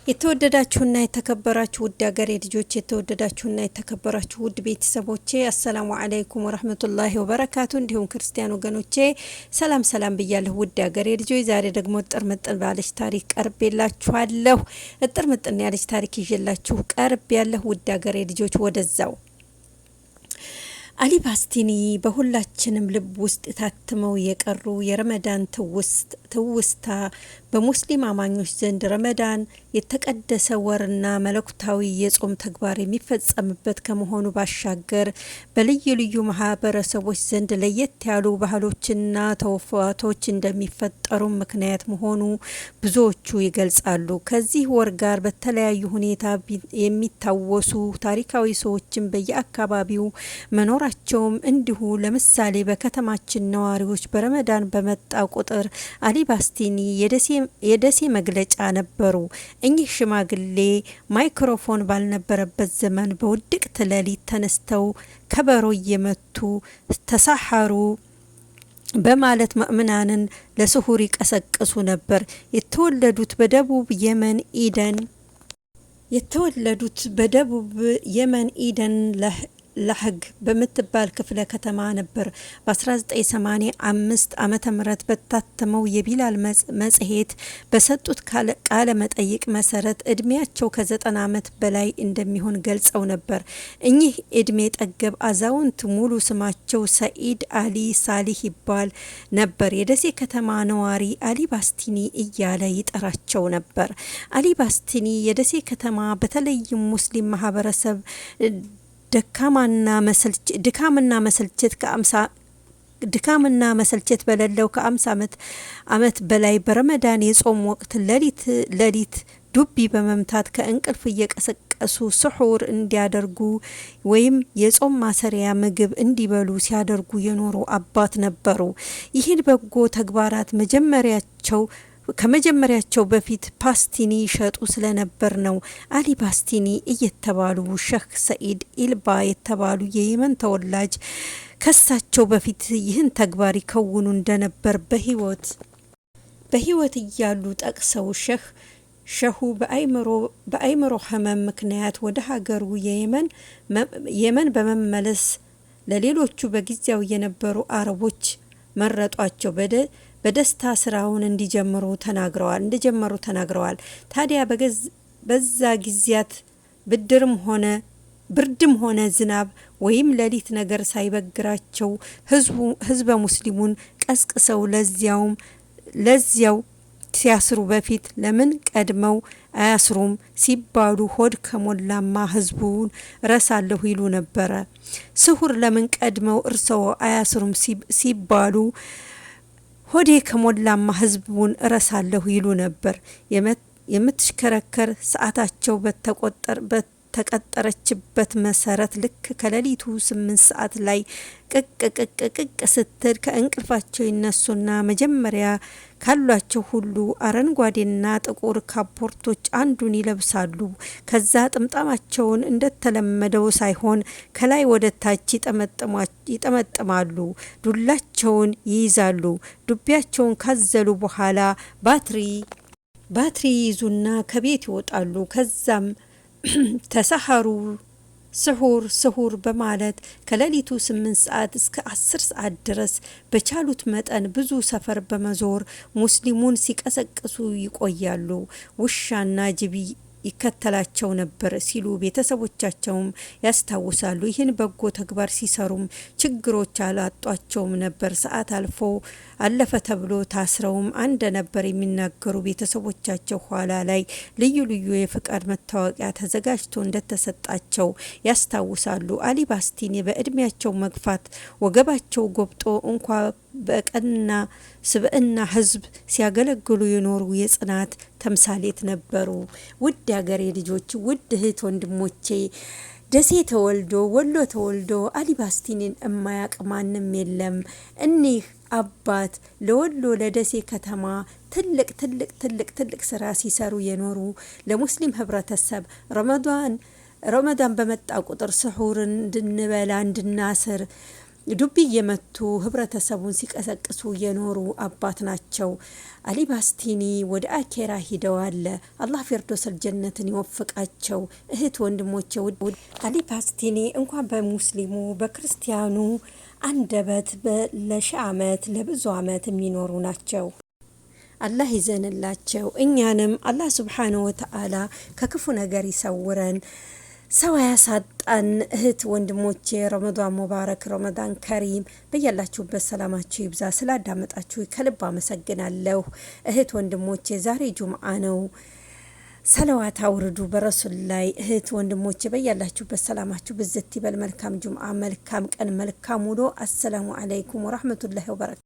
የተወደዳችሁና የተከበራችሁ ውድ ሀገሬ ልጆች የተወደዳችሁና የተከበራችሁ ውድ ቤተሰቦቼ አሰላሙ አለይኩም ወራህመቱላሂ ወበረካቱ። እንዲሁም ክርስቲያን ወገኖቼ ሰላም ብያለሁ። ውድ ሀገሬ ልጆች ዛሬ ደግሞ ጥርምጥን ባለች ታሪክ ቀርቤላችኋለሁ። ጥርምጥን ያለች ታሪክ ይዤላችሁ ቀርቤያለሁ። ውድ ሀገሬ ልጆች ወደዛው አሊ ባስቲኒ በሁላችንም ልብ ውስጥ ታትመው የቀሩ የረመዳን ትውስታ በሙስሊም አማኞች ዘንድ ረመዳን የተቀደሰ ወርና መለኮታዊ የጾም ተግባር የሚፈጸምበት ከመሆኑ ባሻገር በልዩ ልዩ ማህበረሰቦች ዘንድ ለየት ያሉ ባህሎችና ተውፊቶች እንደሚፈጠሩ ምክንያት መሆኑ ብዙዎቹ ይገልጻሉ። ከዚህ ወር ጋር በተለያዩ ሁኔታ የሚታወሱ ታሪካዊ ሰዎችን በየአካባቢው መኖራቸውም እንዲሁ ለምሳሌ በከተማችን ነዋሪዎች በረመዳን በመጣ ቁጥር አሊ ባስቲኒ የደሴ መግለጫ ነበሩ። እኚህ ሽማግሌ ማይክሮፎን ባልነበረበት ዘመን በውድቅት ሌሊት ተነስተው ከበሮ እየመቱ ተሳሐሩ በማለት ምእምናንን ለስሁር ይቀሰቅሱ ነበር። የተወለዱት በደቡብ የመን ኢደን ለህግ በምትባል ክፍለ ከተማ ነበር። በ1985 ዓመተ ምህረት በታተመው የቢላል መጽሔት በሰጡት ቃለ መጠይቅ መሰረት እድሜያቸው ከ90 ዓመት በላይ እንደሚሆን ገልጸው ነበር። እኚህ እድሜ ጠገብ አዛውንት ሙሉ ስማቸው ሰኢድ አሊ ሳሊህ ይባል ነበር። የደሴ ከተማ ነዋሪ አሊ ባስቲኒ እያለ ይጠራቸው ነበር። አሊ ባስቲኒ የደሴ ከተማ በተለይም ሙስሊም ማህበረሰብ ድካምና መሰልቸት በሌለው ከ50 ዓመት በላይ በረመዳን የጾም ወቅት ሌሊት ዱቢ በመምታት ከእንቅልፍ እየቀሰቀሱ ስሑር እንዲያደርጉ ወይም የጾም ማሰሪያ ምግብ እንዲበሉ ሲያደርጉ የኖሩ አባት ነበሩ። ይህን በጎ ተግባራት ከመጀመሪያቸው በፊት ፓስቲኒ ይሸጡ ስለነበር ነው አሊ ባስቲኒ እየተባሉ ሼህ ሰኢድ ኢልባ የተባሉ የየመን ተወላጅ ከሳቸው በፊት ይህን ተግባር ይከውኑ እንደነበር በህይወት እያሉ ጠቅሰው ሸሁ በአይምሮ ህመም ምክንያት ወደ ሀገሩ የመን በመመለስ ለሌሎቹ በጊዜው የነበሩ አረቦች መረጧቸው። በደስታ ስራውን እንዲጀምሩ ተናግረዋል። ታዲያ በዛ ጊዜያት ብርድም ሆነ ዝናብ ወይም ሌሊት ነገር ሳይበግራቸው ህዝበ ሙስሊሙን ቀስቅሰው ለዚያው ሲያስሩ በፊት ለምን ቀድመው አያስሩም ሲባሉ ሆድ ከሞላማ ህዝቡን ረሳለሁ ይሉ ነበረ። ስሁር ለምን ቀድመው እርሰው አያስሩም ሲባሉ ሆዴ ከሞላማ ህዝቡን እረሳለሁ ይሉ ነበር። የምትሽከረከር ሰዓታቸው በተቀጠረችበት መሰረት ልክ ከሌሊቱ 8 ሰዓት ላይ ቅቅ ስትል ከእንቅልፋቸው ይነሱና መጀመሪያ ካሏቸው ሁሉ አረንጓዴና ጥቁር ካፖርቶች አንዱን ይለብሳሉ። ከዛ ጥምጣማቸውን እንደተለመደው ሳይሆን ከላይ ወደ ታች ይጠመጥማሉ። ዱላቸውን ይይዛሉ። ዱቢያቸውን ካዘሉ በኋላ ባትሪ ይዙና ከቤት ይወጣሉ። ከዛም ተሰሐሩ ስሁር በማለት ከሌሊቱ 8 ሰዓት እስከ 10 ሰዓት ድረስ በቻሉት መጠን ብዙ ሰፈር በመዞር ሙስሊሙን ሲቀሰቅሱ ይቆያሉ። ውሻና ጅብ ይከተላቸው ነበር ሲሉ ቤተሰቦቻቸውም ያስታውሳሉ። ይህን በጎ ተግባር ሲሰሩም ችግሮች አላጧቸውም ነበር። ሰዓት አለፈ ተብሎ ታስረውም እንደነበር የሚናገሩ ቤተሰቦቻቸው ኋላ ላይ ልዩ የፍቃድ መታወቂያ ተዘጋጅቶ እንደተሰጣቸው ያስታውሳሉ። አሊ ባስቲኒ በእድሜያቸው መግፋት ወገባቸው ጎብጦ እንኳ በቀና ስብዕና ህዝብ ሲያገለግሉ የኖሩ የጽናት ተምሳሌት ነበሩ። ውድ ያገሬ ልጆች፣ ውድ እህት ወንድሞቼ፣ ደሴ ተወልዶ ወሎ ተወልዶ አሊ ባስቲኒን እማያቅ ማንም የለም። እኒህ አባት ለወሎ ለደሴ ከተማ ትልቅ ስራ ሲሰሩ የኖሩ ለሙስሊም ህብረተሰብ ረመዳን በመጣ ቁጥር ስሑርን እንድንበላ እንድናስር ዱቢ እየመቱ ህብረተሰቡን ሲቀሰቅሱ የኖሩ አባት ናቸው። አሊ ባስቲኒ ወደ አኬራ ሂደዋል። አላህ ፊርዶሰል ጀነትን ይወፍቃቸው። እህት ወንድሞቼ፣ አሊ ባስቲኒ እንኳን በሙስሊሙ በክርስቲያኑ አንደበት ለሺህ ዓመት ለብዙ ዓመት የሚኖሩ ናቸው። አላህ ይዘንላቸው። እኛንም አላህ ሱብሓነሁ ወተዓላ ከክፉ ነገር ይሰውረን፣ ሰው ያሳጣን። እህት ወንድሞቼ ረመዳን ሙባረክ፣ ረመዳን ከሪም። በያላችሁበት ሰላማችሁ ይብዛ። ስላዳመጣችሁ ከልብ አመሰግናለሁ። እህት ወንድሞቼ ዛሬ ጁምዓ ነው። ሰለዋት አውርዱ በረሱል ላይ። እህት ወንድሞቼ በያላችሁበት ሰላማችሁ ብዝት ይበል። መልካም ጁምዓ፣ መልካም ቀን፣ መልካም ውሎ። አሰላሙ አለይኩም ወራህመቱላሂ ወበረካቱ።